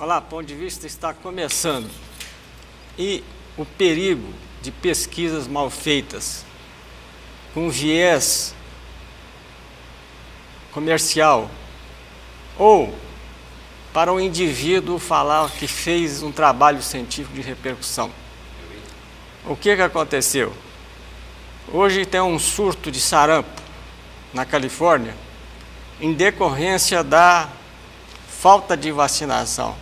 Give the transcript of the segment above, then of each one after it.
Olá, Ponto de Vista está começando. E o perigo de pesquisas mal feitas, com viés comercial, ou para o indivíduo falar que fez um trabalho científico de repercussão. O que aconteceu? Hoje tem um surto de sarampo na Califórnia em decorrência da falta de vacinação.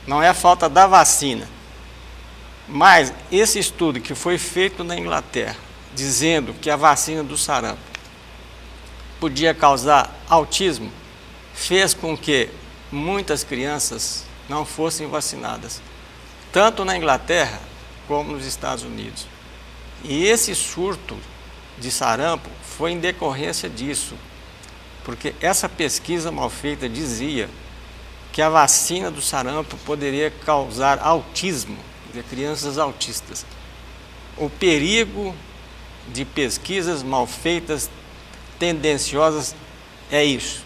Não é a falta da vacina. Mas esse estudo que foi feito na Inglaterra, dizendo que a vacina do sarampo podia causar autismo, fez com que muitas crianças não fossem vacinadas, tanto na Inglaterra como nos Estados Unidos. E esse surto de sarampo foi em decorrência disso, porque essa pesquisa mal feita dizia que a vacina do sarampo poderia causar autismo de crianças autistas. O perigo de pesquisas mal feitas, tendenciosas, é isso.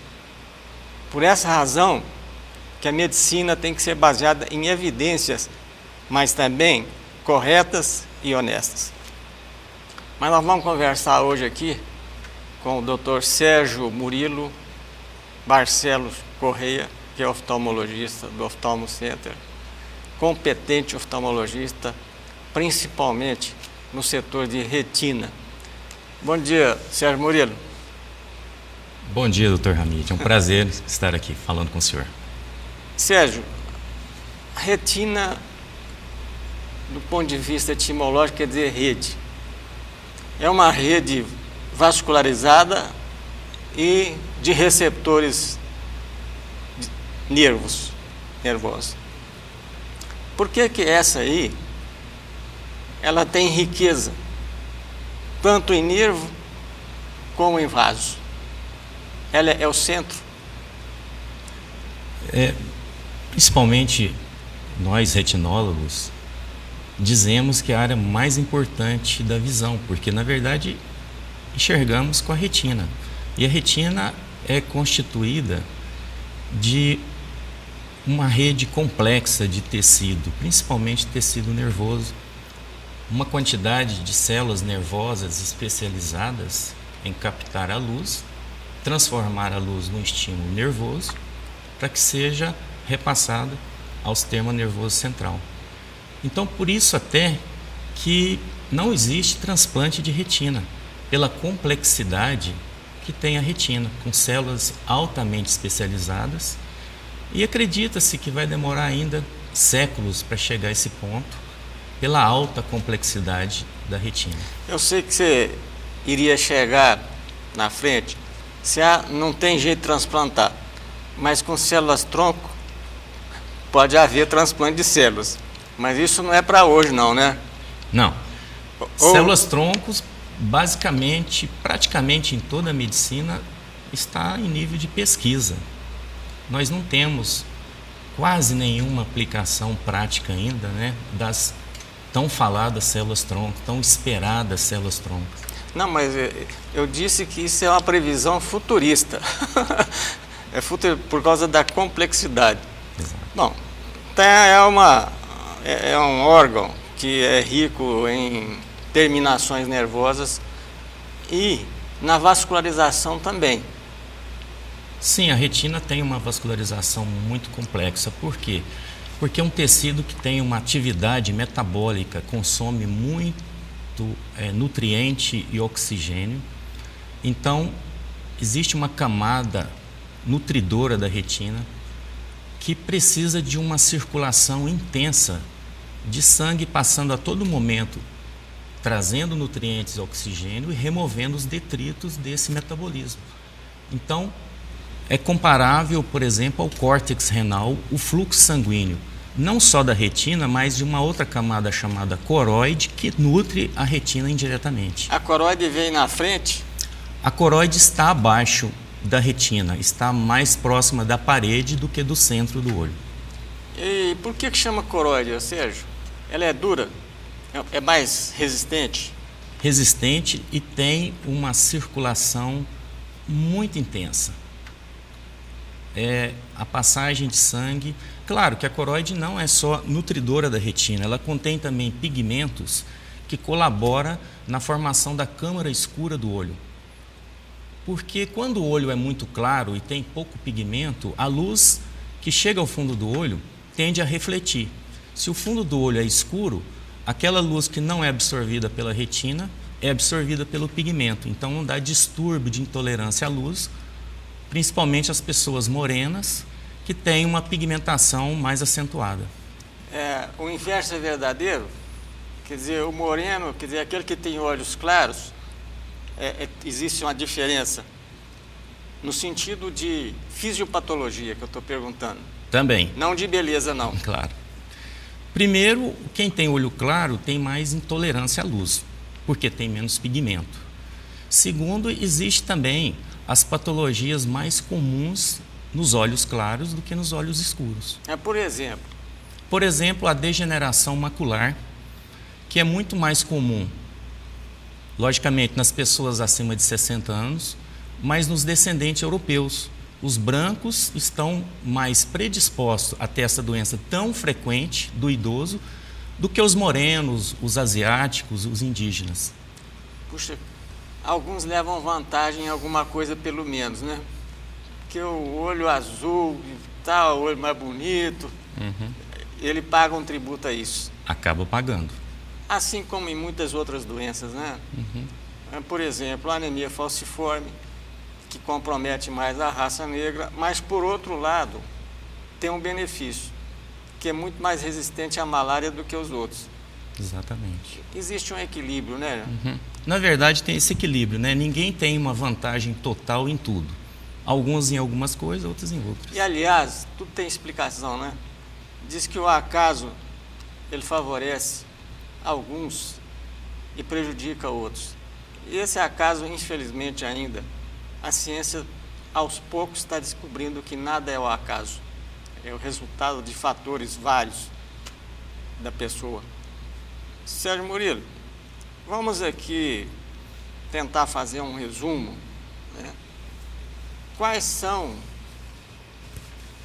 Por essa razão que a medicina tem que ser baseada em evidências, mas também corretas e honestas. Mas nós vamos conversar hoje aqui com o Dr. Sérgio Murilo Barcelos Correia, que é oftalmologista do Oftalmo Center, competente oftalmologista, principalmente no setor de retina. Bom dia, Sérgio Murilo. Bom dia, Dr. Hamid. É um prazer estar aqui falando com o senhor. Sérgio, retina, do ponto de vista etimológico, quer dizer rede. É uma rede vascularizada e de receptores nervosos. Por que essa aí, ela tem riqueza, tanto em nervo como em vaso? Ela é o centro? Principalmente nós retinólogos dizemos que é a área mais importante da visão, porque na verdade enxergamos com a retina. E a retina é constituída de uma rede complexa de tecido, principalmente tecido nervoso, uma quantidade de células nervosas especializadas em captar a luz, transformar a luz num estímulo nervoso, para que seja repassada ao sistema nervoso central. Então, por isso até que não existe transplante de retina, pela complexidade que tem a retina, com células altamente especializadas, e acredita-se que vai demorar ainda séculos para chegar a esse ponto, pela alta complexidade da retina. Eu sei que você iria chegar na frente, se não tem jeito de transplantar, mas com células-tronco pode haver transplante de células, mas isso não é para hoje não, né? Não. Células-troncos, basicamente, praticamente em toda a medicina, está em nível de pesquisa. Nós não temos quase nenhuma aplicação prática ainda, né, das tão faladas células-tronco, tão esperadas células-tronco. Não, mas eu disse que isso é uma previsão futurista. É por causa da complexidade. Exato. Bom, é um órgão que é rico em terminações nervosas e na vascularização também. Sim, a retina tem uma vascularização muito complexa. Por quê? Porque é um tecido que tem uma atividade metabólica, consome muito nutriente e oxigênio. Então, existe uma camada nutridora da retina que precisa de uma circulação intensa de sangue passando a todo momento, trazendo nutrientes e oxigênio e removendo os detritos desse metabolismo. Então, é comparável, por exemplo, ao córtex renal, o fluxo sanguíneo, não só da retina, mas de uma outra camada chamada coroide, que nutre a retina indiretamente. A coroide vem na frente? A coroide está abaixo da retina, está mais próxima da parede do que do centro do olho. E por que chama coroide, Sérgio? Ela é dura? É mais resistente? Resistente e tem uma circulação muito intensa. é a passagem de sangue. Claro que a coroide não é só nutridora da retina, ela contém também pigmentos que colaboram na formação da câmara escura do olho. Porque quando o olho é muito claro e tem pouco pigmento, a luz que chega ao fundo do olho tende a refletir. Se o fundo do olho é escuro, aquela luz que não é absorvida pela retina é absorvida pelo pigmento. Então não dá distúrbio de intolerância à luz, principalmente as pessoas morenas que têm uma pigmentação mais acentuada. O inverso é verdadeiro? Quer dizer, o moreno, quer dizer, aquele que tem olhos claros, existe uma diferença no sentido de fisiopatologia que eu estou perguntando. Também. Não de beleza, não. Claro. Primeiro, quem tem olho claro tem mais intolerância à luz, porque tem menos pigmento. Segundo, existe também as patologias mais comuns nos olhos claros do que nos olhos escuros. Por exemplo, a degeneração macular, que é muito mais comum, logicamente, nas pessoas acima de 60 anos, mas nos descendentes europeus. Os brancos estão mais predispostos a ter essa doença tão frequente do idoso do que os morenos, os asiáticos, os indígenas. Puxa, alguns levam vantagem em alguma coisa pelo menos, né? Porque o olho azul, o olho mais bonito, ele paga um tributo a isso. Acaba pagando. Assim como em muitas outras doenças, né? Por exemplo, a anemia falciforme, que compromete mais a raça negra, mas, por outro lado, tem um benefício, que é muito mais resistente à malária do que os outros. Exatamente. Existe um equilíbrio, né? Na verdade, tem esse equilíbrio, né? Ninguém tem uma vantagem total em tudo. Alguns em algumas coisas, outros em outras. E, aliás, tudo tem explicação, né? Diz que o acaso, ele favorece alguns e prejudica outros. E esse acaso, infelizmente ainda, a ciência aos poucos está descobrindo que nada é o acaso. É o resultado de fatores vários da pessoa. Sérgio Murilo, vamos aqui tentar fazer um resumo, né? Quais são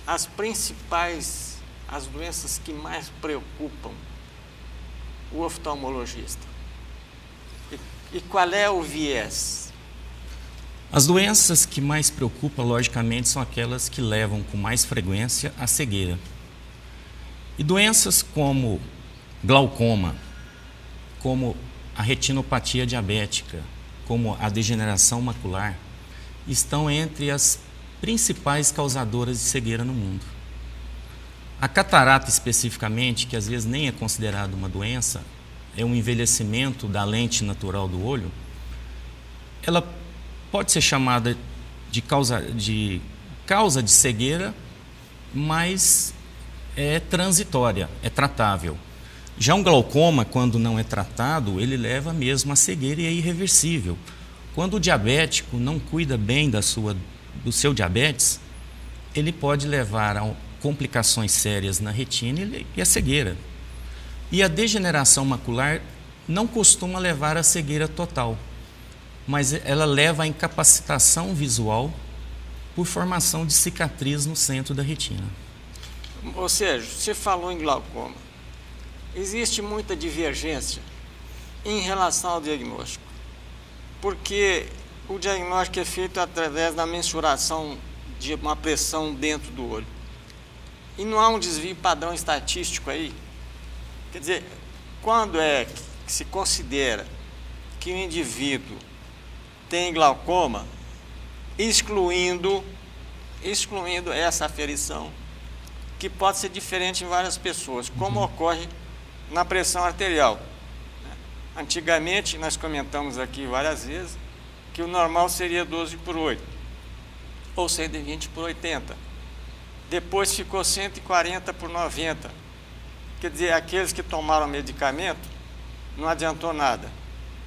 as principais, as doenças que mais preocupam o oftalmologista? E qual é o viés? As doenças que mais preocupam, logicamente, são aquelas que levam com mais frequência à cegueira. E doenças como glaucoma, como a retinopatia diabética, como a degeneração macular, estão entre as principais causadoras de cegueira no mundo. A catarata, especificamente, que às vezes nem é considerada uma doença, é um envelhecimento da lente natural do olho, ela pode ser chamada de causa de cegueira, mas é transitória, é tratável. Já um glaucoma, quando não é tratado, ele leva mesmo à cegueira e é irreversível. Quando o diabético não cuida bem do seu diabetes, ele pode levar a complicações sérias na retina e a cegueira. E a degeneração macular não costuma levar à cegueira total, mas ela leva à incapacitação visual por formação de cicatriz no centro da retina. Ou seja, você falou em glaucoma. Existe muita divergência em relação ao diagnóstico, porque o diagnóstico é feito através da mensuração de uma pressão dentro do olho. E não há um desvio padrão estatístico aí. Quer dizer, quando é que se considera que o indivíduo tem glaucoma, excluindo essa aferição, que pode ser diferente em várias pessoas, como ocorre na pressão arterial. Antigamente, nós comentamos aqui várias vezes, que o normal seria 12/8, ou 120/80. Depois ficou 140/90. Quer dizer, aqueles que tomaram medicamento, não adiantou nada.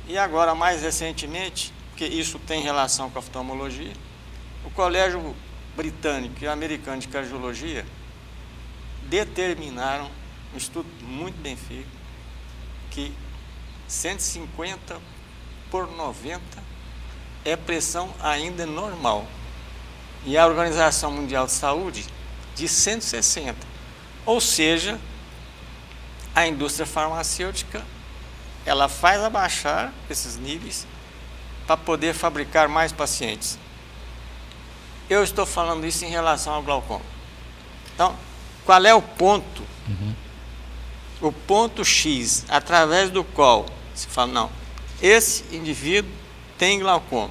E agora, mais recentemente, porque isso tem relação com a oftalmologia, o Colégio Britânico e o Americano de Cardiologia determinaram, um estudo muito bem feito, que 150/90 é pressão ainda normal. e a Organização Mundial de Saúde de 160. Ou seja, a indústria farmacêutica, ela faz abaixar esses níveis para poder fabricar mais pacientes. Eu estou falando isso em relação ao glaucoma. Então, qual é o ponto? O ponto X, através do qual se fala, não, esse indivíduo tem glaucoma.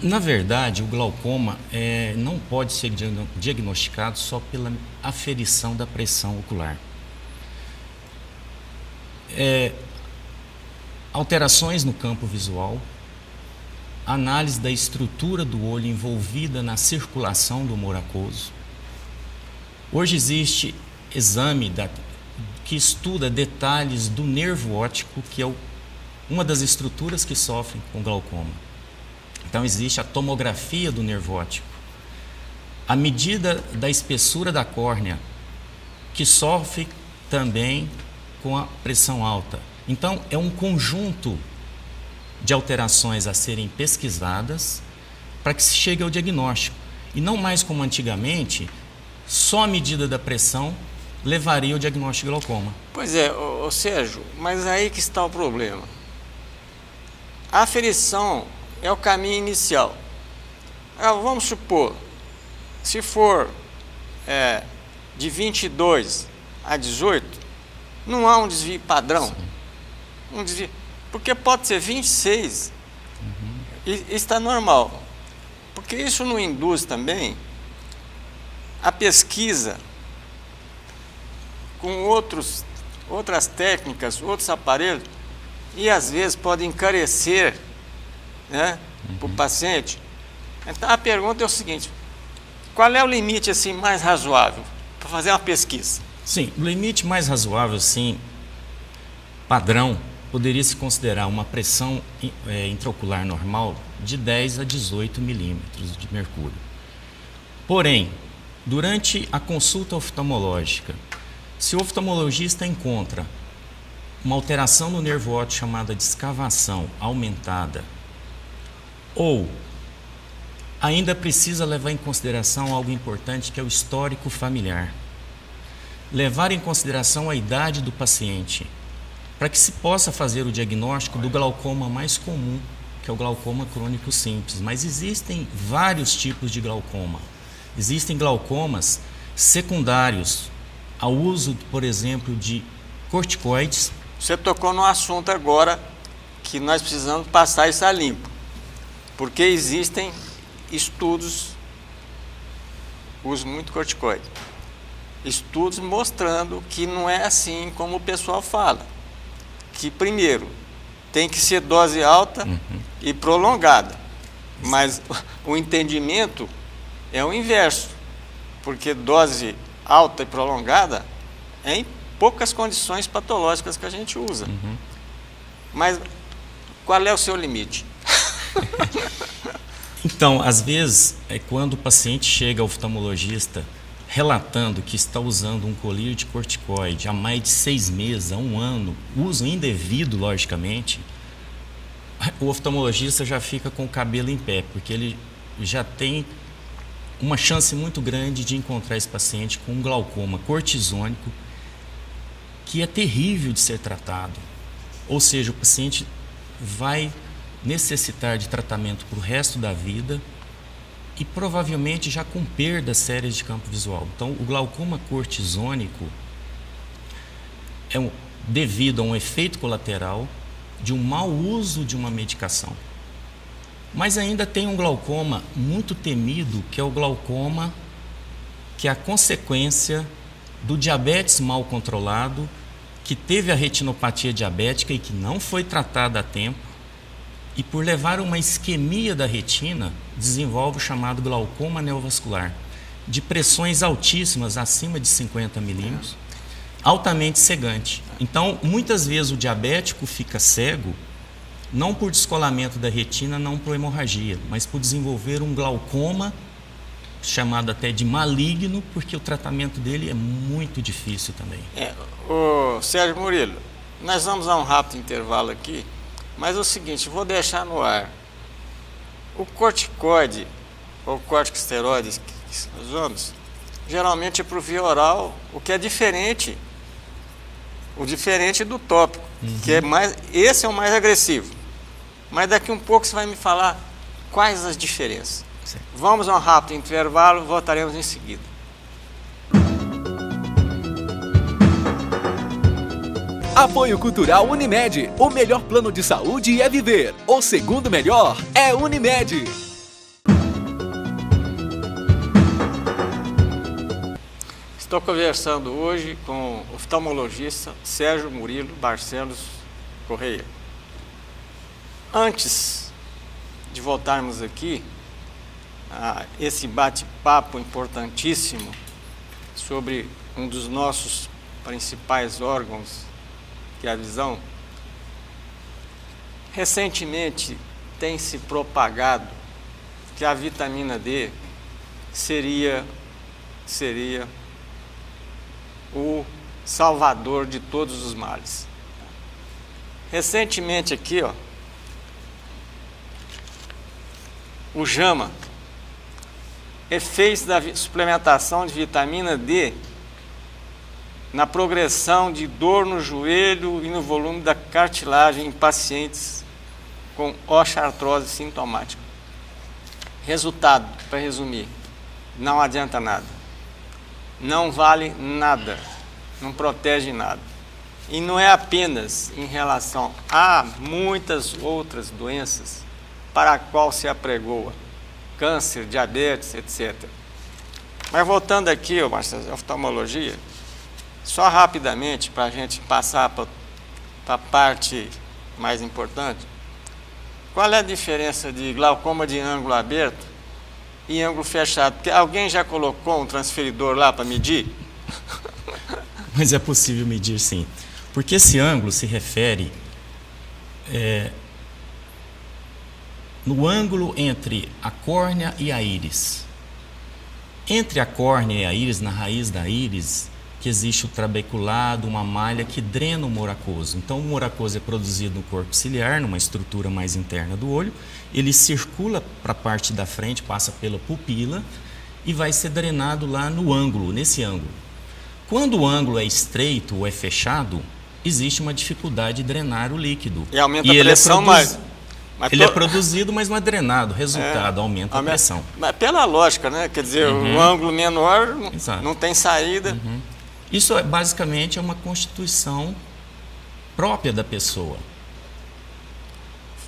Na verdade, o glaucoma não pode ser diagnosticado só pela aferição da pressão ocular. Alterações no campo visual, análise da estrutura do olho envolvida na circulação do humor aquoso. Hoje existe exame que estuda detalhes do nervo óptico, que é uma das estruturas que sofrem com glaucoma. Então existe a tomografia do nervo óptico, a medida da espessura da córnea, que sofre também com a pressão alta. Então é um conjunto de alterações a serem pesquisadas para que se chegue ao diagnóstico. E não mais como antigamente, só a medida da pressão levaria ao diagnóstico de glaucoma. Pois é, Sérgio, mas aí que está o problema. A aferição é o caminho inicial. Vamos supor, se for de 22 a 18, não há um desvio padrão. Um desvio, porque pode ser 26 e está normal. Porque isso não induz também a pesquisa com outras técnicas, outros aparelhos, e às vezes pode encarecer, né, para o paciente. Então a pergunta é o seguinte: qual é o limite assim mais razoável para fazer uma pesquisa? Sim, o limite mais razoável, sim, padrão, poderia se considerar uma pressão intraocular normal de 10 a 18 milímetros de mercúrio. Porém, durante a consulta oftalmológica, se o oftalmologista encontra uma alteração no nervo óptico chamada de escavação aumentada, ou ainda precisa levar em consideração algo importante, que é o histórico familiar. Levar em consideração a idade do paciente, para que se possa fazer o diagnóstico do glaucoma mais comum, que é o glaucoma crônico simples. Mas existem vários tipos de glaucoma. Existem glaucomas secundários ao uso, por exemplo, de corticoides. Você tocou no assunto agora que nós precisamos passar isso a limpo, porque existem estudos, uso muito corticoide, estudos mostrando que não é assim como o pessoal fala, que primeiro tem que ser dose alta e prolongada, mas o entendimento é o inverso, porque dose alta e prolongada é em poucas condições patológicas que a gente usa. Mas qual é o seu limite? Então, às vezes, quando o paciente chega ao oftalmologista relatando que está usando um colírio de corticoide há mais de 6 meses, há 1 ano, uso indevido, logicamente, o oftalmologista já fica com o cabelo em pé, porque ele já tem uma chance muito grande de encontrar esse paciente com um glaucoma cortisônico, que é terrível de ser tratado. Ou seja, o paciente vai necessitar de tratamento para o resto da vida e provavelmente já com perdas sérias de campo visual. Então, o glaucoma cortisônico é devido a um efeito colateral de um mau uso de uma medicação. Mas ainda tem um glaucoma muito temido, que é o glaucoma que é a consequência do diabetes mal controlado, que teve a retinopatia diabética e que não foi tratada a tempo, e por levar uma isquemia da retina, desenvolve o chamado glaucoma neovascular, de pressões altíssimas, acima de 50 milímetros, altamente cegante. Então, muitas vezes o diabético fica cego, não por descolamento da retina, não por hemorragia, mas por desenvolver um glaucoma, chamado até de maligno, porque o tratamento dele é muito difícil também. Sérgio Murilo, nós vamos a um rápido intervalo aqui, mas é o seguinte, vou deixar no ar. O corticoide, ou corticosteroides que usamos, geralmente é por via oral, o que é diferente, o diferente do tópico, que é esse é o mais agressivo. Mas daqui um pouco você vai me falar quais as diferenças. Certo. Vamos a um rápido intervalo, voltaremos em seguida. Apoio Cultural Unimed. O melhor plano de saúde é viver. O segundo melhor é Unimed. Estou conversando hoje com o oftalmologista Sérgio Murilo Barcelos Correia. Antes de voltarmos aqui a esse bate-papo importantíssimo sobre um dos nossos principais órgãos, que é a visão, recentemente tem se propagado que a vitamina D seria o salvador de todos os males. Recentemente aqui, ó, o JAMA, efeitos da suplementação de vitamina D na progressão de dor no joelho e no volume da cartilagem em pacientes com osteoartrose sintomática. Resultado, para resumir, não adianta nada. Não vale nada, não protege nada. E não é apenas em relação a muitas outras doenças para a qual se apregoa, câncer, diabetes, etc. Mas voltando aqui, Marcelo, oftalmologia, só rapidamente para a gente passar para a parte mais importante, qual é a diferença de glaucoma de ângulo aberto e ângulo fechado? Porque alguém já colocou um transferidor lá para medir? Mas é possível medir, sim. Porque esse ângulo se refere no ângulo entre a córnea e a íris. Entre a córnea e a íris, na raiz da íris, que existe o trabeculado, uma malha que drena o moracoso. Então, o moracoso é produzido no corpo ciliar, numa estrutura mais interna do olho. Ele circula para a parte da frente, passa pela pupila e vai ser drenado lá no ângulo, nesse ângulo. Quando o ângulo é estreito ou é fechado, existe uma dificuldade de drenar o líquido. E aumenta a pressão mais. Ele é produzido, mas não é drenado. Resultado, aumenta a pressão. Mas pela lógica, né? Quer dizer, o ângulo menor não tem saída. Isso basicamente é uma constituição própria da pessoa.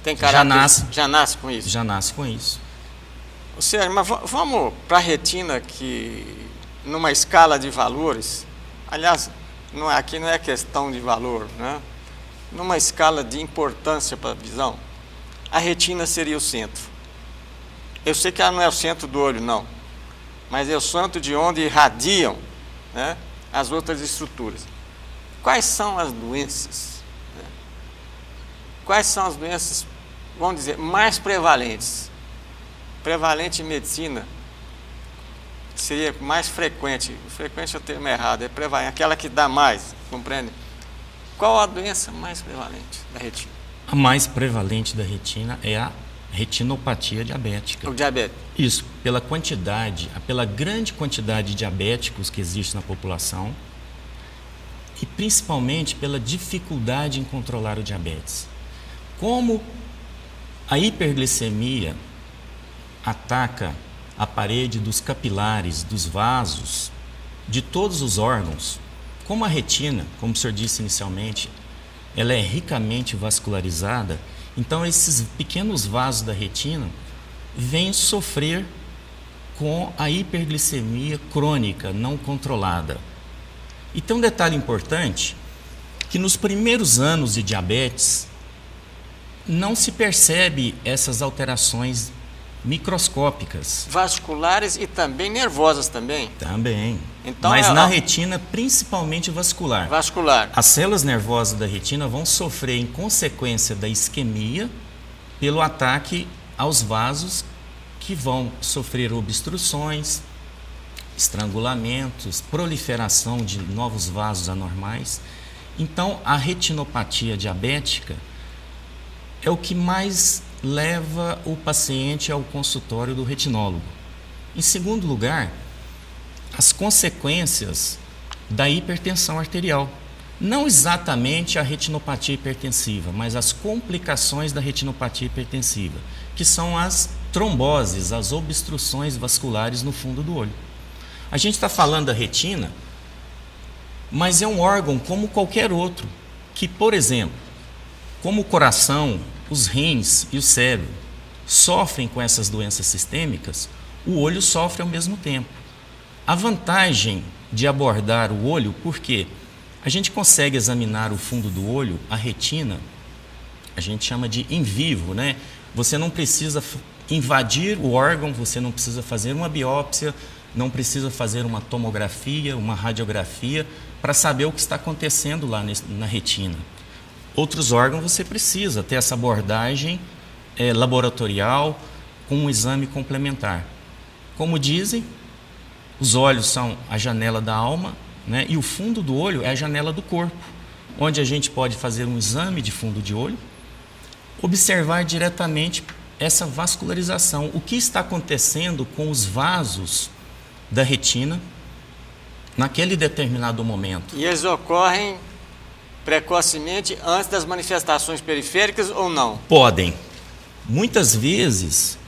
Tem caráter, já nasce com isso? Já nasce com isso. Ou seja, mas vamos para a retina, que numa escala de valores, aliás, aqui não é questão de valor, né? Numa escala de importância para a visão, a retina seria o centro. Eu sei que ela não é o centro do olho, não, mas é o centro de onde irradiam, né, as outras estruturas. Quais são as doenças? Né? Quais são as doenças, vamos dizer, mais prevalentes? Prevalente em medicina seria mais frequente. Frequente é o termo errado, é prevalente, aquela que dá mais, compreende? Qual a doença mais prevalente da retina? A mais prevalente da retina é a retinopatia diabética. O diabetes. Isso, pela grande quantidade de diabéticos que existe na população e principalmente pela dificuldade em controlar o diabetes. Como a hiperglicemia ataca a parede dos capilares, dos vasos, de todos os órgãos, como a retina, como o senhor disse inicialmente, ela é ricamente vascularizada, então esses pequenos vasos da retina vêm sofrer com a hiperglicemia crônica não controlada. E tem um detalhe importante, que nos primeiros anos de diabetes não se percebe essas alterações microscópicas. Vasculares e também nervosas também. Também. Então, mas na retina, principalmente vascular. Vascular. As células nervosas da retina vão sofrer em consequência da isquemia pelo ataque aos vasos, que vão sofrer obstruções, estrangulamentos, proliferação de novos vasos anormais. Então, a retinopatia diabética é o que mais leva o paciente ao consultório do retinólogo. Em segundo lugar, as consequências da hipertensão arterial. Não exatamente a retinopatia hipertensiva, mas as complicações da retinopatia hipertensiva, que são as tromboses, as obstruções vasculares no fundo do olho. A gente está falando da retina, mas é um órgão como qualquer outro, que, por exemplo, como o coração, os rins e o cérebro sofrem com essas doenças sistêmicas, o olho sofre ao mesmo tempo. A vantagem de abordar o olho, porque a gente consegue examinar o fundo do olho, a retina, a gente chama de in vivo, né? Você não precisa invadir o órgão, você não precisa fazer uma biópsia, não precisa fazer uma tomografia, uma radiografia, para saber o que está acontecendo lá na retina. Outros órgãos você precisa ter essa abordagem laboratorial com um exame complementar. Como dizem, os olhos são a janela da alma, né? E o fundo do olho é a janela do corpo, onde a gente pode fazer um exame de fundo de olho, observar diretamente essa vascularização, o que está acontecendo com os vasos da retina naquele determinado momento. E eles ocorrem precocemente antes das manifestações periféricas ou não? Podem. Muitas vezes,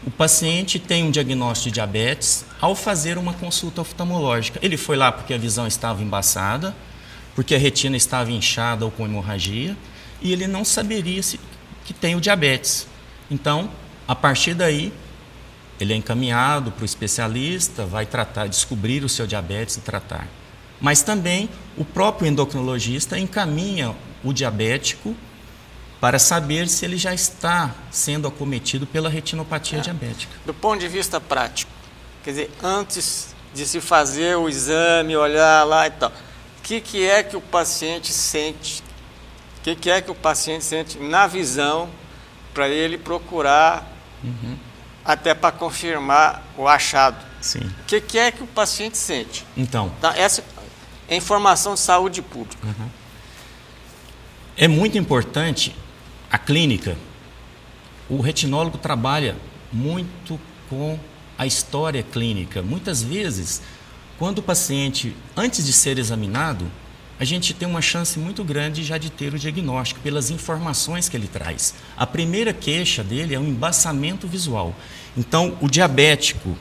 o paciente tem um diagnóstico de diabetes ao fazer uma consulta oftalmológica. Ele foi lá porque a visão estava embaçada, porque a retina estava inchada ou com hemorragia, e ele não saberia que tem o diabetes. Então, a partir daí, ele é encaminhado para o especialista, vai tratar, descobrir o seu diabetes e tratar. Mas também o próprio endocrinologista encaminha o diabético para saber se ele já está sendo acometido pela retinopatia diabética. Do ponto de vista prático, quer dizer, antes de se fazer o exame, olhar lá e tal, o que é que o paciente sente? O que é que o paciente sente na visão para ele procurar, até para confirmar o achado? Sim. O que é que o paciente sente? Então, essa é informação de saúde pública. É muito importante a clínica. O retinólogo trabalha muito com a história clínica. Muitas vezes, quando o paciente, antes de ser examinado, a gente tem uma chance muito grande já de ter o diagnóstico pelas informações que ele traz. A primeira queixa dele é um embaçamento visual. Então, o diabético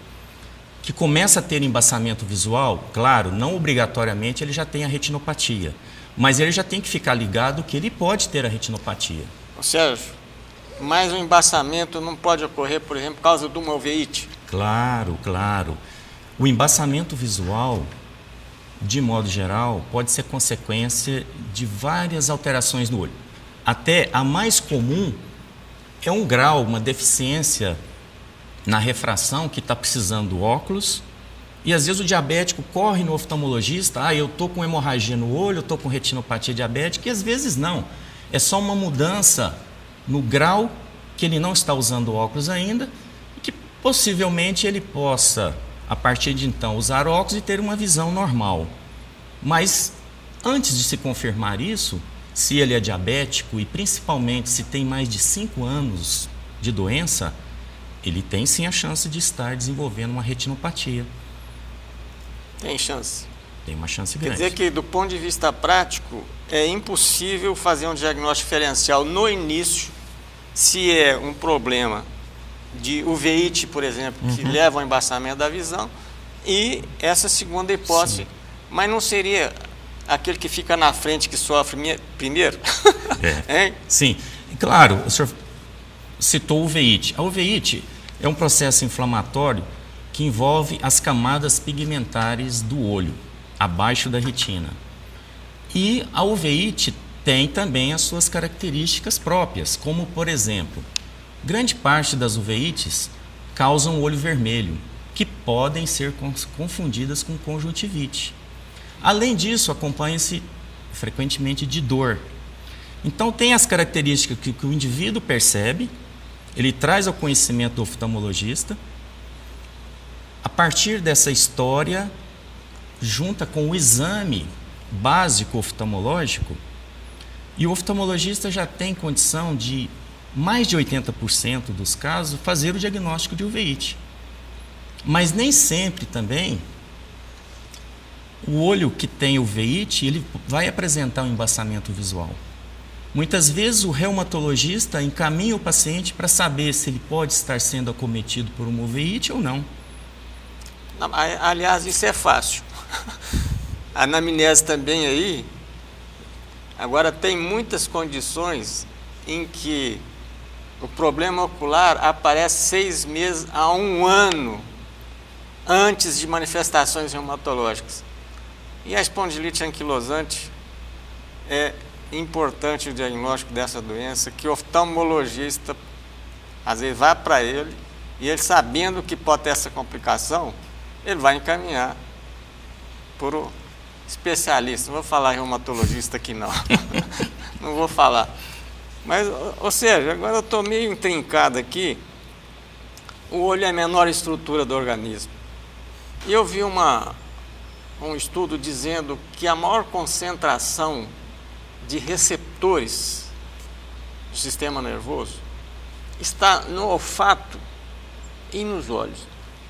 que começa a ter embaçamento visual, claro, não obrigatoriamente ele já tem a retinopatia, mas ele já tem que ficar ligado que ele pode ter a retinopatia. Sérgio, mas o embaçamento não pode ocorrer, por exemplo, por causa de uma uveíte? Claro, claro. O embaçamento visual, de modo geral, pode ser consequência de várias alterações no olho. Até a mais comum é um grau, uma deficiência na refração, que está precisando do óculos, e às vezes o diabético corre no oftalmologista, eu estou com hemorragia no olho, eu estou com retinopatia diabética, e às vezes não. É só uma mudança no grau que ele não está usando óculos ainda, e que possivelmente ele possa, a partir de então, usar óculos e ter uma visão normal. Mas, antes de se confirmar isso, se ele é diabético e principalmente se tem mais de 5 anos de doença, ele tem sim a chance de estar desenvolvendo uma retinopatia. Tem chance? Tem uma chance grande. Quer dizer que, do ponto de vista prático, é impossível fazer um diagnóstico diferencial no início, se é um problema de uveíte, por exemplo, que leva ao embaçamento da visão, e essa segunda hipótese. Sim. Mas não seria aquele que fica na frente que sofre primeiro? Sim, claro, o senhor citou a uveíte. A uveíte é um processo inflamatório que envolve as camadas pigmentares do olho, abaixo da retina. E a uveíte tem também as suas características próprias, como, por exemplo, grande parte das uveites causam olho vermelho, que podem ser confundidas com conjuntivite. Além disso, acompanha-se frequentemente de dor. Então, tem as características que o indivíduo percebe, ele traz ao conhecimento do oftalmologista. A partir dessa história, junta com o exame básico oftalmológico, e o oftalmologista já tem condição de, mais de 80% dos casos, fazer o diagnóstico de uveíte. Mas nem sempre também o olho que tem uveíte, ele vai apresentar um embaçamento visual. Muitas vezes o reumatologista encaminha o paciente para saber se ele pode estar sendo acometido por uma uveíte ou não. Aliás, isso é fácil. A anamnese também aí. Agora, tem muitas condições em que o problema ocular aparece 6 meses a 1 ano antes de manifestações reumatológicas. E a espondilite anquilosante é importante o diagnóstico dessa doença, que o oftalmologista, às vezes, vai para ele, e ele, sabendo que pode ter essa complicação, ele vai encaminhar por um especialista. Não vou falar reumatologista aqui, não. Não vou falar. Mas, ou seja, agora eu estou meio intrincado aqui. O olho é a menor estrutura do organismo. E eu vi um estudo dizendo que a maior concentração de receptores do sistema nervoso está no olfato e nos olhos.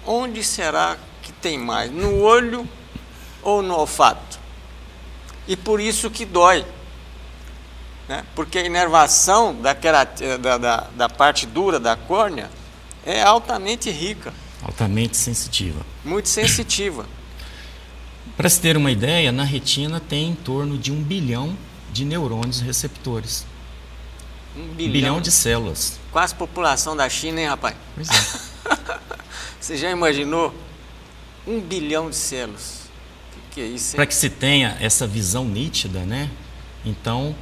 Onde será que tem mais? No olho ou no olfato? E por isso que dói, né? Porque a inervação da parte dura da córnea é altamente rica. Altamente sensitiva. Muito sensitiva. Para se ter uma ideia, na retina tem em torno de 1 bilhão de neurônios receptores. 1 bilhão de células. Quase a população da China, hein, rapaz? Pois é. Você já imaginou? 1 bilhão de células. O que é isso, hein? Para que se tenha essa visão nítida, né? Então,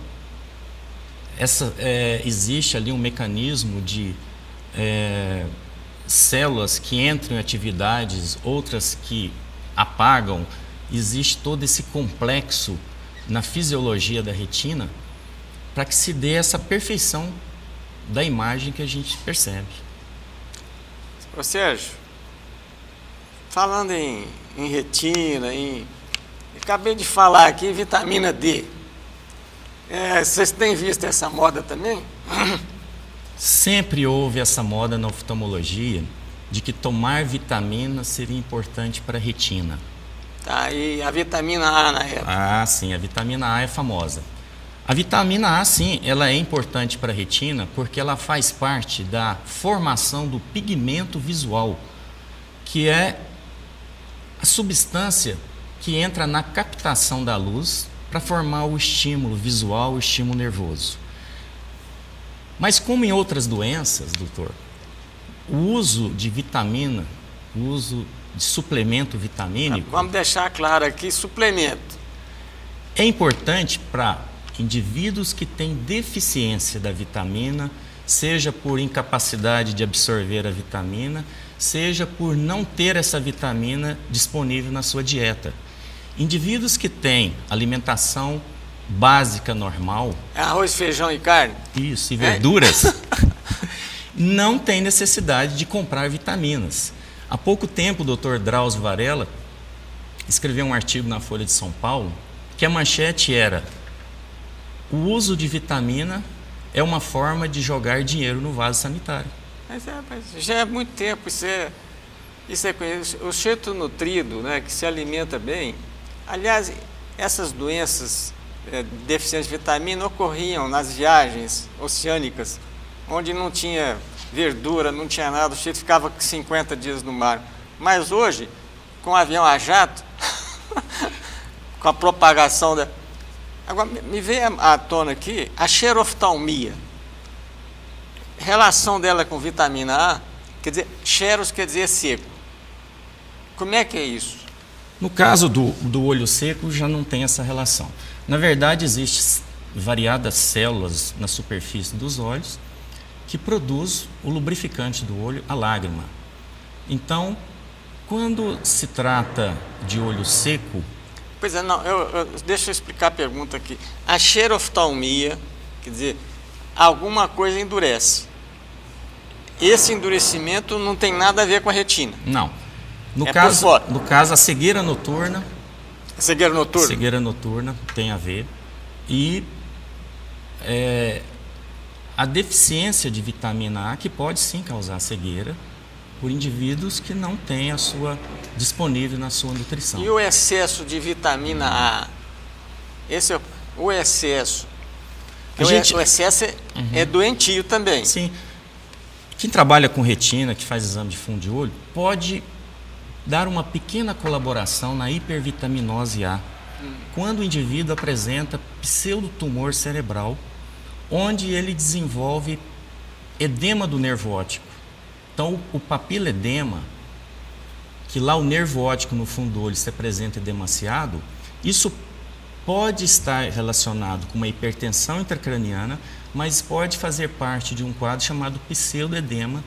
existe ali um mecanismo de células que entram em atividades, outras que apagam. Existe todo esse complexo na fisiologia da retina para que se dê essa perfeição da imagem que a gente percebe. Ô Sérgio, falando em retina, acabei de falar aqui em vitamina D. Vocês têm visto essa moda também? Sempre houve essa moda na oftalmologia de que tomar vitamina seria importante para a retina. Tá, e a vitamina A na época? Ah, sim, a vitamina A é famosa. A vitamina A, sim, ela é importante para a retina porque ela faz parte da formação do pigmento visual, que é a substância que entra na captação da luz para formar o estímulo visual, o estímulo nervoso. Mas como em outras doenças, doutor, o uso de vitamina, o uso de suplemento vitamínico... Vamos deixar claro aqui, suplemento. É importante para indivíduos que têm deficiência da vitamina, seja por incapacidade de absorver a vitamina, seja por não ter essa vitamina disponível na sua dieta. Indivíduos que têm alimentação básica normal... Arroz, feijão e carne? Isso, e verduras... não tem necessidade de comprar vitaminas. Há pouco tempo, o Dr. Drauzio Varela escreveu um artigo na Folha de São Paulo que a manchete era: o uso de vitamina é uma forma de jogar dinheiro no vaso sanitário. Mas já é muito tempo, isso é conhecido. O sujeito nutrido, né, que se alimenta bem. Aliás, essas doenças deficientes de vitamina ocorriam nas viagens oceânicas, onde não tinha verdura, não tinha nada, o sujeito ficava 50 dias no mar. Mas hoje, com o avião a jato, com a propagação da... Agora, me veio à tona aqui a xeroftalmia. Relação dela com vitamina A, quer dizer, xeros quer dizer seco. Como é que é isso? No caso do olho seco, já não tem essa relação. Na verdade, existem variadas células na superfície dos olhos que produz o lubrificante do olho, a lágrima. Então, quando se trata de olho seco... Pois é, não, deixa eu explicar a pergunta aqui. A xeroftalmia, quer dizer, alguma coisa endurece. Esse endurecimento não tem nada a ver com a retina. Não. No por caso, a cegueira noturna... A cegueira noturna? Cegueira noturna tem a ver. E a deficiência de vitamina A, que pode sim causar cegueira, por indivíduos que não têm a sua disponível na sua nutrição. E o excesso de vitamina A? Esse é o excesso. O excesso é doentio também. Sim. Quem trabalha com retina, que faz exame de fundo de olho, pode dar uma pequena colaboração na hipervitaminose A, quando o indivíduo apresenta pseudotumor cerebral, onde ele desenvolve edema do nervo óptico. Então, o papiledema, que lá o nervo óptico no fundo do olho se apresenta edemaciado, isso pode estar relacionado com uma hipertensão intracraniana, mas pode fazer parte de um quadro chamado pseudoedema,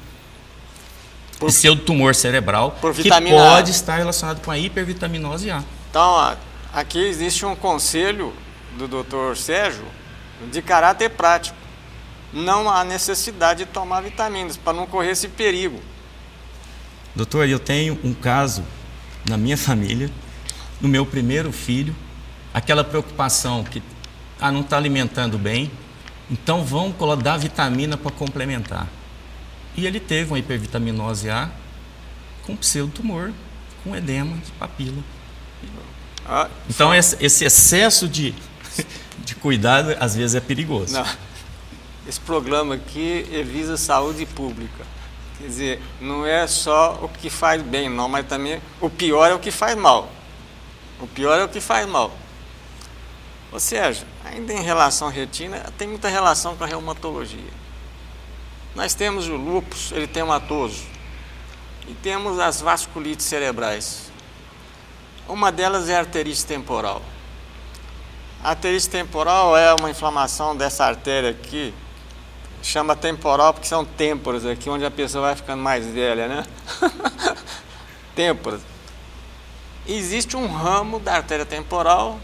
pseudotumor cerebral, que pode estar relacionado com a hipervitaminose A. Então, aqui existe um conselho do Dr. Sérgio de caráter prático. Não há necessidade de tomar vitaminas para não correr esse perigo. Doutor, eu tenho um caso na minha família, no meu primeiro filho, aquela preocupação que não está alimentando bem, então vão dar vitamina para complementar. E ele teve uma hipervitaminose A com pseudotumor, com edema de papila. Então esse excesso de cuidado às vezes é perigoso. Não. Esse programa aqui visa saúde pública. Quer dizer, não é só o que faz bem, não, mas também o pior é o que faz mal. O pior é o que faz mal. Ou seja, ainda em relação à retina, tem muita relação com a reumatologia. Nós temos o lúpus eritematoso e temos as vasculites cerebrais. Uma delas é a arterite temporal. A arterite temporal é uma inflamação dessa artéria aqui, chama temporal porque são têmporas aqui, onde a pessoa vai ficando mais velha, né? Têmporas. Existe um ramo da artéria temporal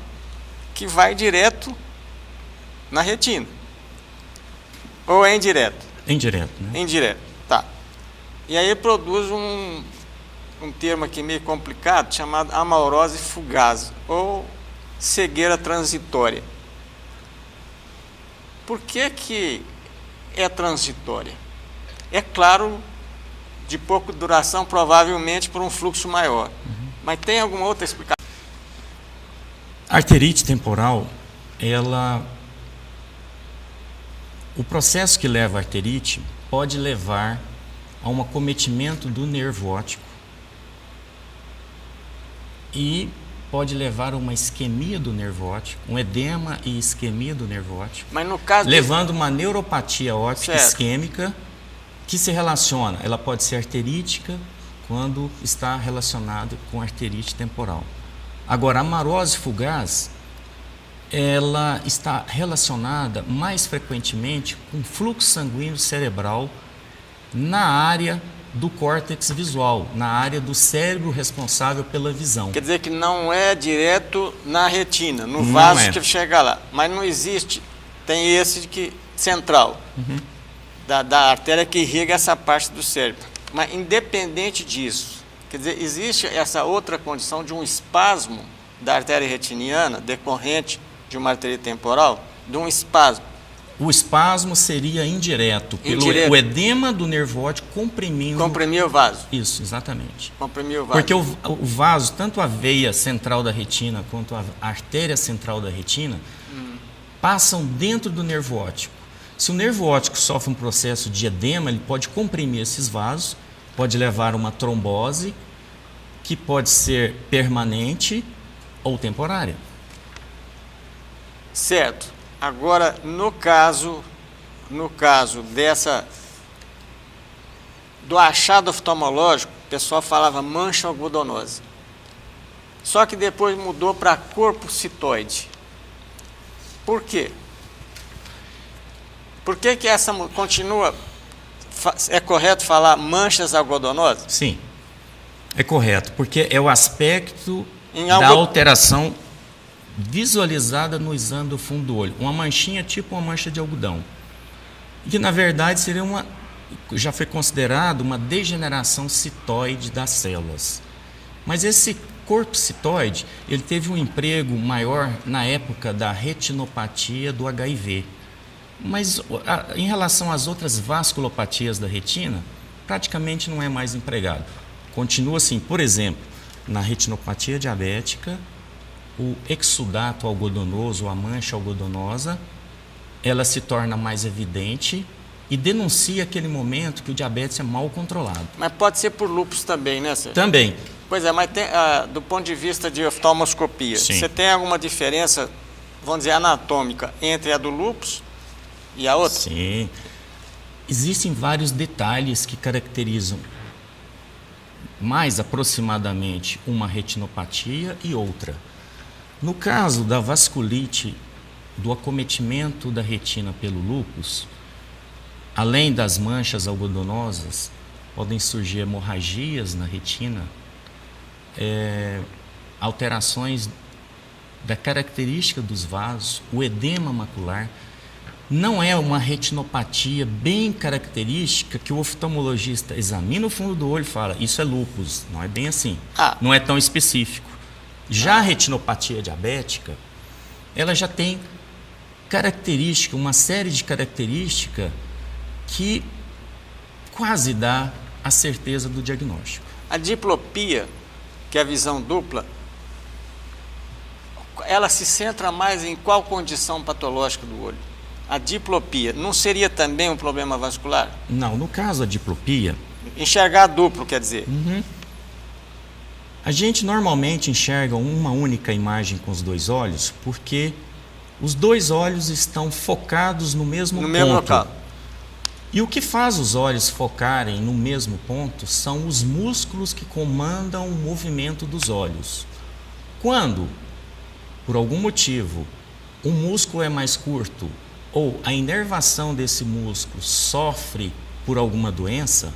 que vai direto na retina. Ou é indireto? Indireto, né? Indireto, tá. E aí produz um termo aqui meio complicado, chamado amaurose fugaz, ou cegueira transitória. Por que é transitória? É claro, de pouca duração, provavelmente por um fluxo maior. Mas tem alguma outra explicação? A arterite temporal, o processo que leva à arterite pode levar a um acometimento do nervo óptico e pode levar a uma isquemia do nervo óptico, um edema e isquemia do nervo óptico, mas no caso levando uma neuropatia óptica certo. Isquêmica que se relaciona, ela pode ser arterítica quando está relacionada com arterite temporal. Agora, a amarose fugaz, ela está relacionada mais frequentemente com fluxo sanguíneo cerebral na área do córtex visual, na área do cérebro responsável pela visão. Quer dizer que não é direto na retina, no vaso que chega lá. Mas não existe, tem esse que central, da artéria que irriga essa parte do cérebro. Mas independente disso, quer dizer, existe essa outra condição de um espasmo da artéria retiniana decorrente de uma artéria temporal, de um espasmo. O espasmo seria indireto, pelo o edema do nervo óptico comprimindo... Comprimir o vaso. Isso, exatamente. Comprimir o vaso. Porque o vaso, tanto a veia central da retina quanto a artéria central da retina, passam dentro do nervo óptico. Se o nervo óptico sofre um processo de edema, ele pode comprimir esses vasos, pode levar a uma trombose, que pode ser permanente ou temporária. Certo. Agora, no caso do achado oftalmológico, o pessoal falava mancha algodonosa. Só que depois mudou para corpo citoide. Por quê? Por que essa continua? É correto falar manchas algodonosas? Sim, é correto, porque é o aspecto da alteração visualizada no exame do fundo do olho. Uma manchinha tipo uma mancha de algodão. Que na verdade seria já foi considerado uma degeneração citoide das células. Mas esse corpo citoide, ele teve um emprego maior na época da retinopatia do HIV. Mas em relação às outras vasculopatias da retina, praticamente não é mais empregado. Continua assim, por exemplo, na retinopatia diabética, o exudato algodonoso, a mancha algodonosa, ela se torna mais evidente e denuncia aquele momento que o diabetes é mal controlado. Mas pode ser por lúpus também, né, Sérgio? Também. Pois é, mas tem, do ponto de vista de oftalmoscopia, Sim. você tem alguma diferença, vamos dizer, anatômica entre a do lúpus e a outra? Sim. Existem vários detalhes que caracterizam mais aproximadamente uma retinopatia e outra. No caso da vasculite, do acometimento da retina pelo lúpus, além das manchas algodonosas, podem surgir hemorragias na retina, alterações da característica dos vasos, o edema macular. Não é uma retinopatia bem característica que o oftalmologista examina o fundo do olho e fala, isso é lúpus. Não é bem assim. Não é tão específico. Já a retinopatia diabética, ela já tem característica, uma série de características que quase dá a certeza do diagnóstico. A diplopia, que é a visão dupla, ela se centra mais em qual condição patológica do olho? A diplopia não seria também um problema vascular? Não, no caso da diplopia... Enxergar duplo, quer dizer? A gente normalmente enxerga uma única imagem com os dois olhos porque os dois olhos estão focados no mesmo ponto. Mesmo local. E o que faz os olhos focarem no mesmo ponto são os músculos que comandam o movimento dos olhos. Quando, por algum motivo, o músculo é mais curto ou a inervação desse músculo sofre por alguma doença,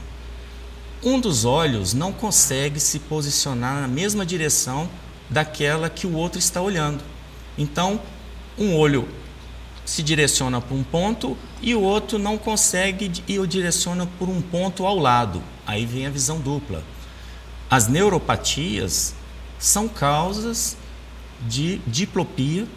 um dos olhos não consegue se posicionar na mesma direção daquela que o outro está olhando. Então, um olho se direciona para um ponto e o outro não consegue e o direciona por um ponto ao lado. Aí vem a visão dupla. As neuropatias são causas de diplopia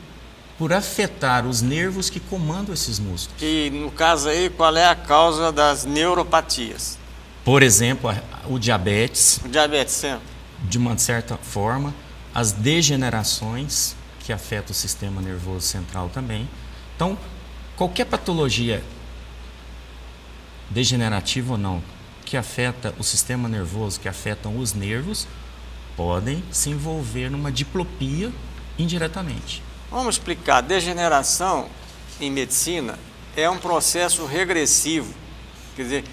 por afetar os nervos que comandam esses músculos. E no caso aí, qual é a causa das neuropatias? Por exemplo, o diabetes. O diabetes, sempre. De uma certa forma, as degenerações que afetam o sistema nervoso central também. Então, qualquer patologia degenerativa ou não, que afeta o sistema nervoso, que afetam os nervos, podem se envolver numa diplopia indiretamente. Vamos explicar. Degeneração, em medicina, é um processo regressivo. Quer dizer,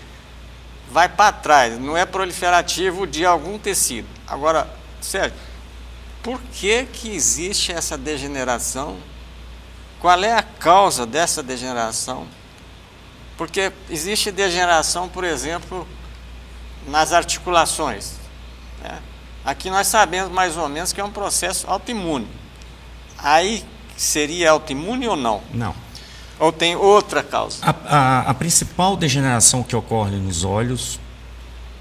vai para trás, não é proliferativo de algum tecido. Agora, Sérgio, por que existe essa degeneração? Qual é a causa dessa degeneração? Porque existe degeneração, por exemplo, nas articulações, né? Aqui nós sabemos mais ou menos que é um processo autoimune. Aí seria autoimune ou não? Não. Ou tem outra causa? A principal degeneração que ocorre nos olhos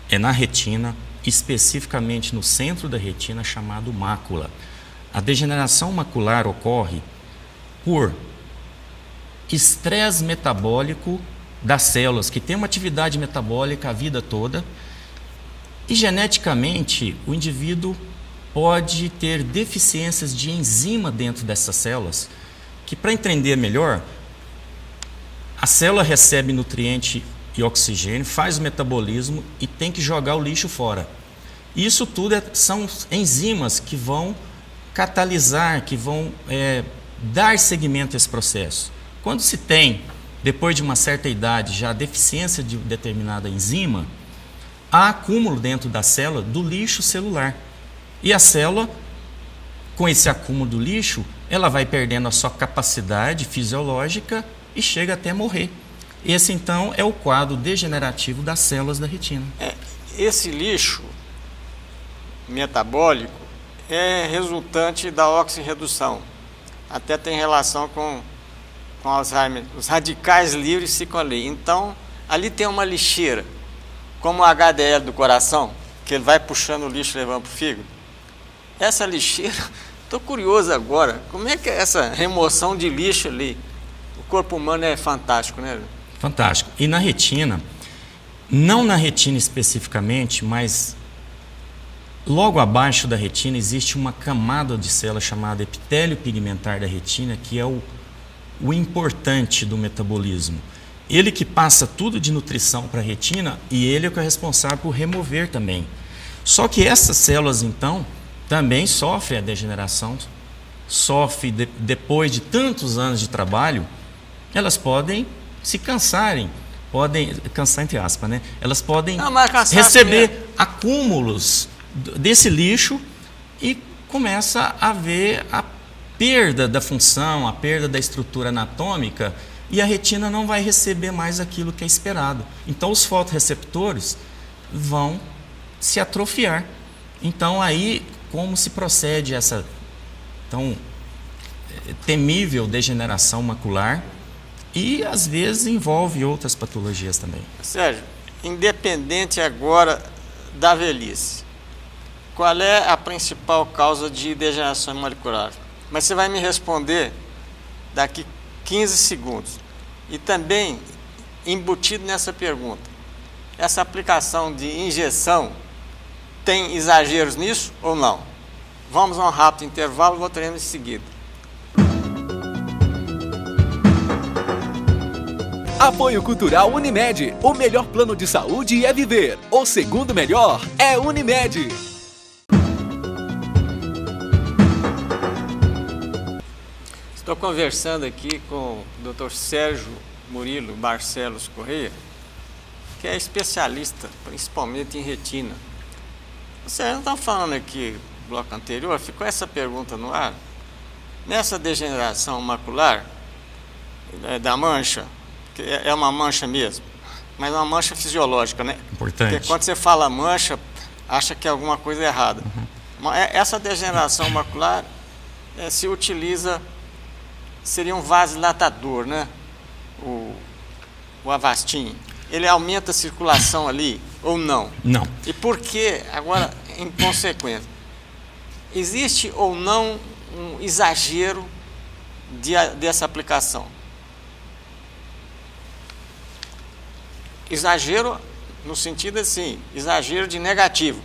é na retina, especificamente no centro da retina, chamado mácula. A degeneração macular ocorre por estresse metabólico das células, que tem uma atividade metabólica a vida toda, e geneticamente o indivíduo pode ter deficiências de enzima dentro dessas células, que, para entender melhor, a célula recebe nutriente e oxigênio, faz o metabolismo e tem que jogar o lixo fora. Isso tudo são enzimas que vão catalisar, que vão dar seguimento a esse processo. Quando se tem, depois de uma certa idade, já a deficiência de determinada enzima, há acúmulo dentro da célula do lixo celular. E a célula, com esse acúmulo do lixo, ela vai perdendo a sua capacidade fisiológica e chega até morrer. Esse, então, é o quadro degenerativo das células da retina. Esse lixo metabólico é resultante da oxirredução. Até tem relação com Alzheimer. Os radicais livres ficam ali. Então, ali tem uma lixeira, como o HDL do coração, que ele vai puxando o lixo e levando para o fígado. Essa lixeira, estou curioso agora, como é que é essa remoção de lixo ali? O corpo humano é fantástico, né? Fantástico. E na retina, Não na retina especificamente, mas logo abaixo da retina existe uma camada de célula chamada epitélio pigmentar da retina, que é o importante do metabolismo. Ele que passa tudo de nutrição para a retina e ele é o que é responsável por remover também. Só que essas células, então, também sofrem a degeneração, depois de tantos anos de trabalho, elas podem se cansarem, podem cansar entre aspas, né? Elas podem receber acúmulos desse lixo e começa a haver a perda da função, a perda da estrutura anatômica e a retina não vai receber mais aquilo que é esperado. Então os fotorreceptores vão se atrofiar. Então aí como se procede essa tão temível degeneração macular e às vezes envolve outras patologias também. Sérgio, independente agora da velhice, qual é a principal causa de degeneração macular? Mas você vai me responder daqui 15 segundos. E também, embutido nessa pergunta, essa aplicação de injeção tem exageros nisso ou não? Vamos a um rápido intervalo, voltaremos em seguida. Apoio Cultural Unimed. O melhor plano de saúde é viver. O segundo melhor é Unimed. Estou conversando aqui com o Dr. Sérgio Murilo Barcelos Correia, que é especialista, principalmente em retina. Você não está falando aqui no bloco anterior, ficou essa pergunta no ar. Nessa degeneração macular da mancha, que é uma mancha mesmo, mas é uma mancha fisiológica, né? Importante. Porque quando você fala mancha, acha que é alguma coisa errada. Essa degeneração macular se utiliza, seria um vasodilatador, né? O Avastin. Ele aumenta a circulação ali ou não? Não. E por que, agora, em consequência, existe ou não um exagero dessa aplicação? Exagero no sentido assim, exagero de negativo.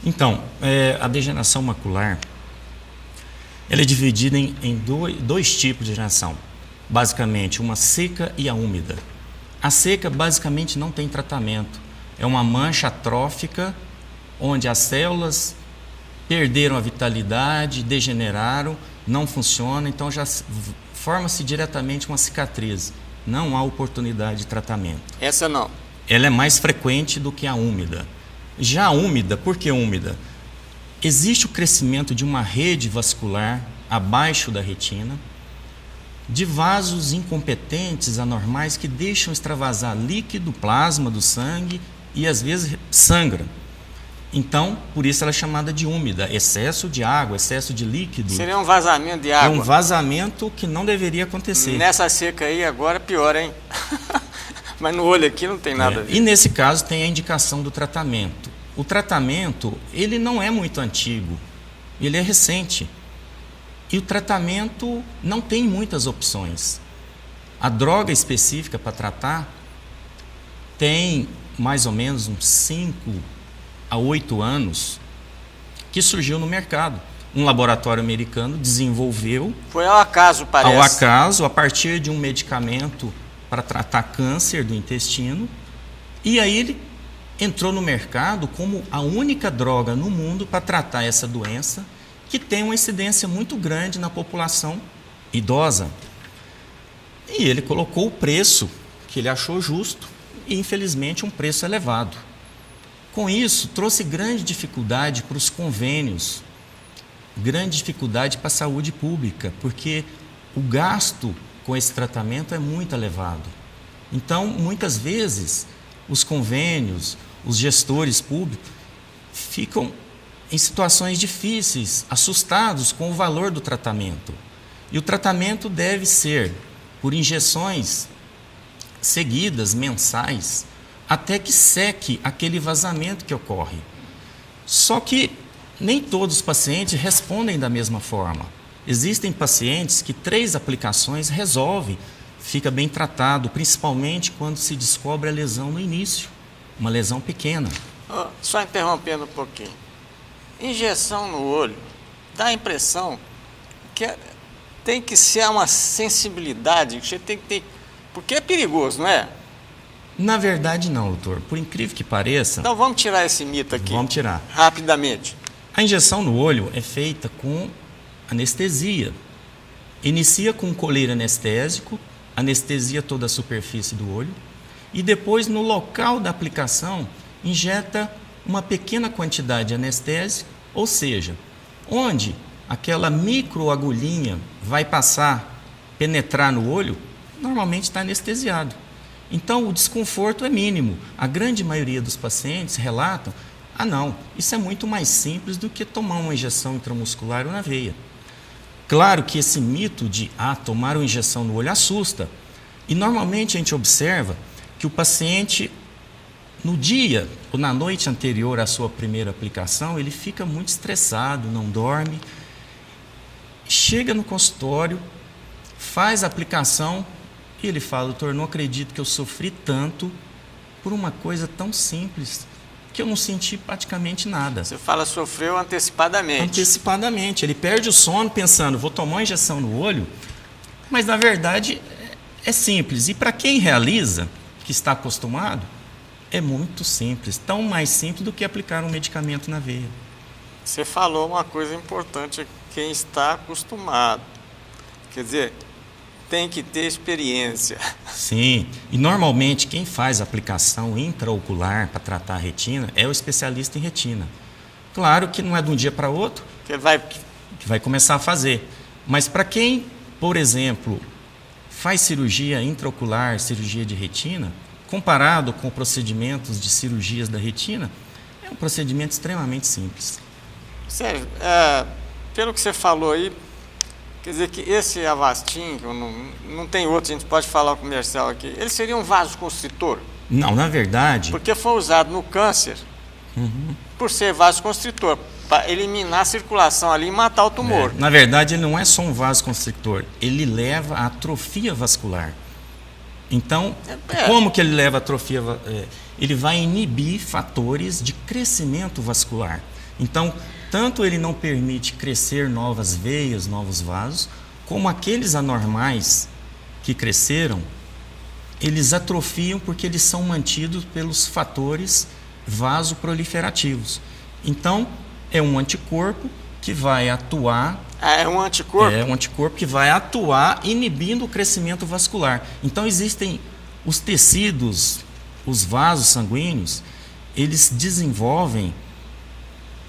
Então, a degeneração macular, ela é dividida em dois tipos de degeneração. Basicamente, uma seca e a úmida. A seca basicamente não tem tratamento. É uma mancha atrófica, onde as células perderam a vitalidade, degeneraram, não funciona, então já forma-se diretamente uma cicatriz. Não há oportunidade de tratamento. Essa não. Ela é mais frequente do que a úmida. Já a úmida, por que úmida? Existe o crescimento de uma rede vascular abaixo da retina, de vasos incompetentes, anormais, que deixam extravasar líquido, plasma do sangue e às vezes sangram. Então, por isso ela é chamada de úmida, excesso de água, excesso de líquido. Seria um vazamento de água. É um vazamento que não deveria acontecer. Nessa seca aí agora pior, hein? Mas no olho aqui não tem nada a ver. E nesse caso tem a indicação do tratamento. O tratamento, ele não é muito antigo, ele é recente. E o tratamento não tem muitas opções. A droga específica para tratar tem mais ou menos uns 5 a 8 anos que surgiu no mercado. Um laboratório americano desenvolveu... Foi ao acaso, parece. Ao acaso, a partir de um medicamento para tratar câncer do intestino. E aí ele entrou no mercado como a única droga no mundo para tratar essa doença, que tem uma incidência muito grande na população idosa. E ele colocou o preço que ele achou justo e, infelizmente, um preço elevado. Com isso, trouxe grande dificuldade para os convênios, grande dificuldade para a saúde pública, porque o gasto com esse tratamento é muito elevado. Então, muitas vezes, os convênios, os gestores públicos ficam em situações difíceis, assustados com o valor do tratamento. E o tratamento deve ser por injeções seguidas, mensais, até que seque aquele vazamento que ocorre. Só que nem todos os pacientes respondem da mesma forma. Existem pacientes que 3 aplicações resolvem fica bem tratado, principalmente quando se descobre a lesão no início, uma lesão pequena. Só interrompendo um pouquinho. Injeção no olho dá a impressão que tem que ser uma sensibilidade, que você tem que ter, porque é perigoso, não é? Na verdade não, doutor. Por incrível que pareça... Então vamos tirar esse mito aqui. Vamos tirar. Rapidamente. A injeção no olho é feita com anestesia. Inicia com um colírio anestésico, anestesia toda a superfície do olho e depois, no local da aplicação, injeta uma pequena quantidade de anestésico, ou seja, onde aquela microagulhinha vai passar, penetrar no olho, normalmente está anestesiado. Então, o desconforto é mínimo. A grande maioria dos pacientes relatam, não, isso é muito mais simples do que tomar uma injeção intramuscular ou na veia. Claro que esse mito de tomar uma injeção no olho assusta. E normalmente a gente observa que o paciente, no dia ou na noite anterior à sua primeira aplicação, ele fica muito estressado, não dorme, chega no consultório, faz a aplicação e ele fala: doutor, não acredito que eu sofri tanto por uma coisa tão simples, que eu não senti praticamente nada. Você fala sofreu antecipadamente. Antecipadamente. Ele perde o sono pensando, vou tomar uma injeção no olho, mas na verdade é simples. E para quem realiza, que está acostumado, é muito simples. Tão mais simples do que aplicar um medicamento na veia. Você falou uma coisa importante, quem está acostumado. Quer dizer, tem que ter experiência. Sim, e normalmente quem faz a aplicação intraocular para tratar a retina é o especialista em retina. Claro que não é de um dia para outro que vai começar a fazer, mas para quem, por exemplo, faz cirurgia intraocular, cirurgia de retina, comparado com procedimentos de cirurgias da retina, é um procedimento extremamente simples. Sérgio, pelo que você falou aí, quer dizer que esse Avastin, não tem outro, a gente pode falar o comercial aqui, ele seria um vasoconstritor? Não, na verdade... Porque foi usado no câncer por ser vasoconstritor, para eliminar a circulação ali e matar o tumor. Na verdade, ele não é só um vasoconstritor, ele leva à atrofia vascular. Então, como que ele leva à atrofia? Ele vai inibir fatores de crescimento vascular. Então, tanto ele não permite crescer novas veias, novos vasos, como aqueles anormais que cresceram, eles atrofiam porque eles são mantidos pelos fatores vasoproliferativos. Então, é um anticorpo que vai atuar... É um anticorpo? É um anticorpo que vai atuar inibindo o crescimento vascular. Então, existem os tecidos, os vasos sanguíneos, eles desenvolvem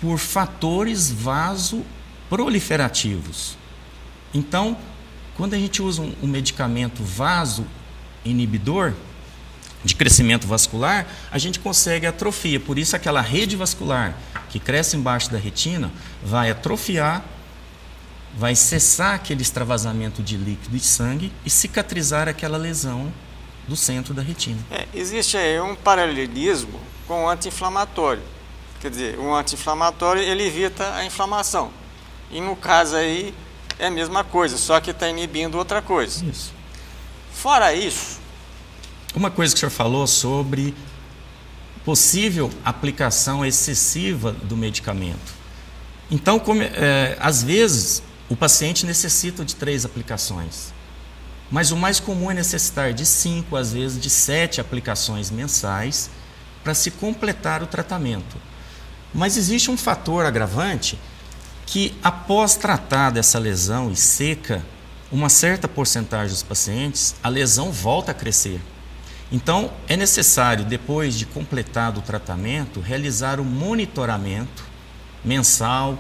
por fatores vasoproliferativos. Então, quando a gente usa um medicamento vasoinibidor de crescimento vascular, a gente consegue atrofia. Por isso, aquela rede vascular que cresce embaixo da retina vai atrofiar, vai cessar aquele extravasamento de líquido e sangue e cicatrizar aquela lesão do centro da retina. Existe aí um paralelismo com o anti-inflamatório. Quer dizer, o anti-inflamatório ele evita a inflamação. E no caso aí é a mesma coisa, só que está inibindo outra coisa. Isso. Fora isso... Uma coisa que o senhor falou sobre possível aplicação excessiva do medicamento. Então, às vezes, o paciente necessita de 3 aplicações. Mas o mais comum é necessitar de 5, às vezes de 7 aplicações mensais para se completar o tratamento. Mas existe um fator agravante que, após tratar dessa lesão e seca, uma certa porcentagem dos pacientes, a lesão volta a crescer. Então, é necessário, depois de completado o tratamento, realizar um monitoramento mensal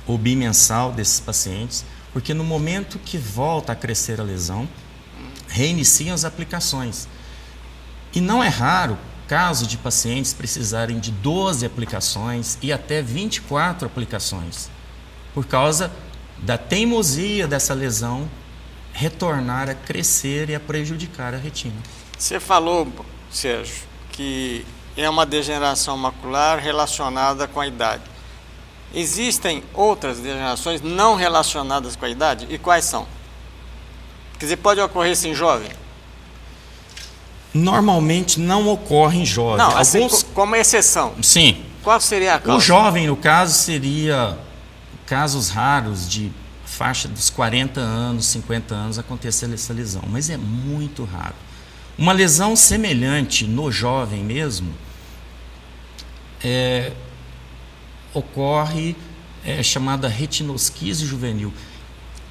ou bimensal desses pacientes, porque no momento que volta a crescer a lesão, reiniciam as aplicações. E não é raro caso de pacientes precisarem de 12 aplicações e até 24 aplicações, por causa da teimosia dessa lesão retornar a crescer e a prejudicar a retina. Você falou, Sérgio, que é uma degeneração macular relacionada com a idade. Existem outras degenerações não relacionadas com a idade? E quais são? Quer dizer, pode ocorrer isso em jovem? Normalmente não ocorre em jovem. Não, assim, como exceção. Sim. Qual seria a causa? O jovem, no caso, seria casos raros de faixa dos 40 anos, 50 anos acontecer essa lesão, mas é muito raro. Uma lesão semelhante no jovem mesmo ocorre chamada retinosquise juvenil.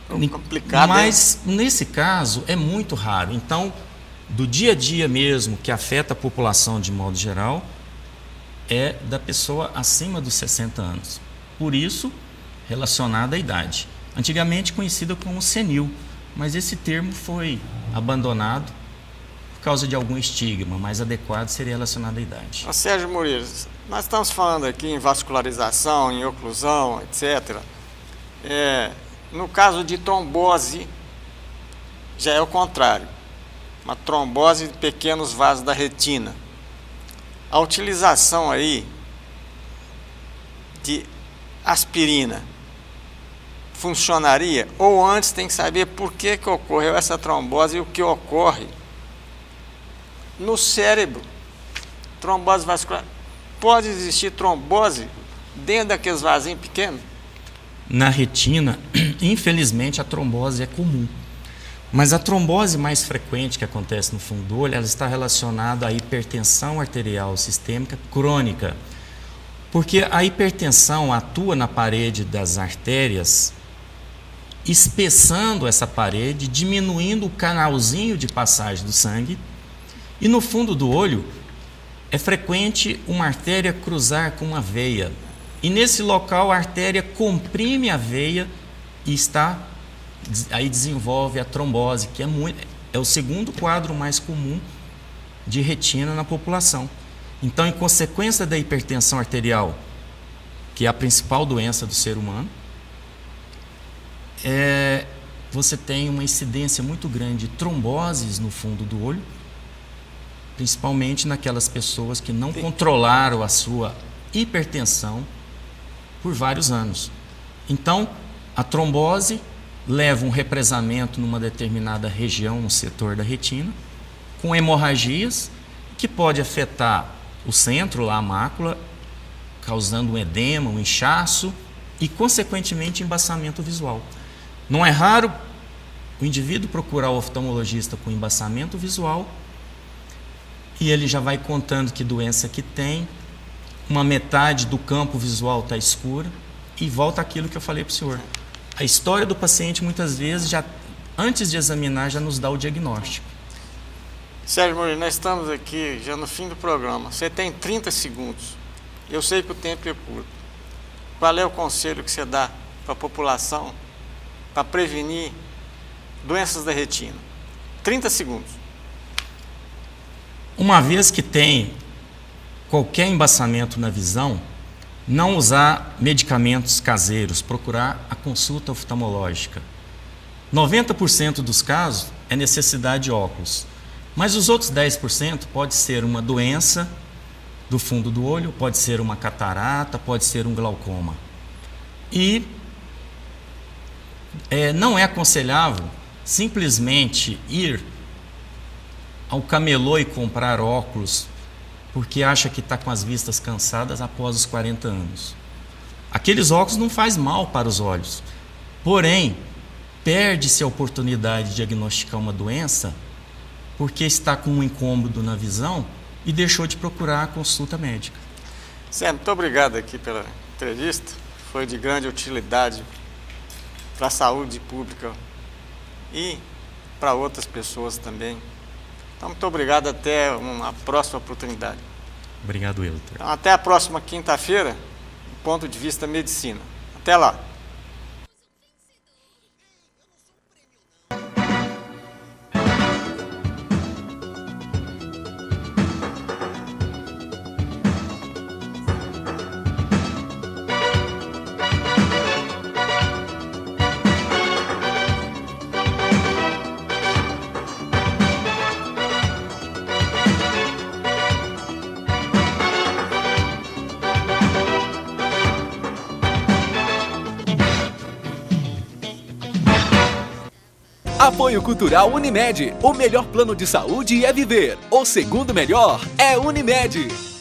Complicado, mas nesse caso é muito raro. Então, do dia a dia mesmo que afeta a população de modo geral é da pessoa acima dos 60 anos. Por isso, relacionada à idade. Antigamente conhecida como senil, mas esse termo foi abandonado por causa de algum estigma, mais adequado seria relacionado à idade. Sérgio Murilo, nós estamos falando aqui em vascularização, em oclusão, etc. No caso de trombose, já é o contrário. Uma trombose de pequenos vasos da retina. A utilização aí de aspirina funcionaria? Ou antes tem que saber por que ocorreu essa trombose e o que ocorre no cérebro? Trombose vascular. Pode existir trombose dentro daqueles vasinhos pequenos? Na retina, infelizmente, a trombose é comum. Mas a trombose mais frequente que acontece no fundo do olho, ela está relacionada à hipertensão arterial sistêmica crônica. Porque a hipertensão atua na parede das artérias, espessando essa parede, diminuindo o canalzinho de passagem do sangue. E no fundo do olho, é frequente uma artéria cruzar com uma veia. E nesse local a artéria comprime a veia e aí desenvolve a trombose, que é o segundo quadro mais comum de retina na população. Então, em consequência da hipertensão arterial, que é a principal doença do ser humano, você tem uma incidência muito grande de tromboses no fundo do olho, principalmente naquelas pessoas que não controlaram a sua hipertensão por vários anos. Então, a trombose leva um represamento numa determinada região, no setor da retina, com hemorragias, que pode afetar o centro, lá a mácula, causando um edema, um inchaço e, consequentemente, embaçamento visual. Não é raro o indivíduo procurar o oftalmologista com embaçamento visual e ele já vai contando que doença que tem, uma metade do campo visual está escura e volta àquilo que eu falei para o senhor. A história do paciente, muitas vezes, já antes de examinar, já nos dá o diagnóstico. Sérgio Murilo, nós estamos aqui já no fim do programa. Você tem 30 segundos. Eu sei que o tempo é curto. Qual é o conselho que você dá para a população para prevenir doenças da retina? 30 segundos. Uma vez que tem qualquer embaçamento na visão, não usar medicamentos caseiros, procurar a consulta oftalmológica. 90% dos casos é necessidade de óculos, mas os outros 10% pode ser uma doença do fundo do olho, pode ser uma catarata, pode ser um glaucoma. E não é aconselhável simplesmente ir ao camelô e comprar óculos porque acha que está com as vistas cansadas após os 40 anos. Aqueles óculos não faz mal para os olhos, porém, perde-se a oportunidade de diagnosticar uma doença porque está com um incômodo na visão e deixou de procurar a consulta médica. Sérgio, muito obrigado aqui pela entrevista, foi de grande utilidade para a saúde pública e para outras pessoas também. Então, muito obrigado, até uma próxima oportunidade. Obrigado, Elton. Então, até a próxima quinta-feira, do ponto de vista medicina. Até lá. Apoio Cultural Unimed. O melhor plano de saúde é viver. O segundo melhor é Unimed.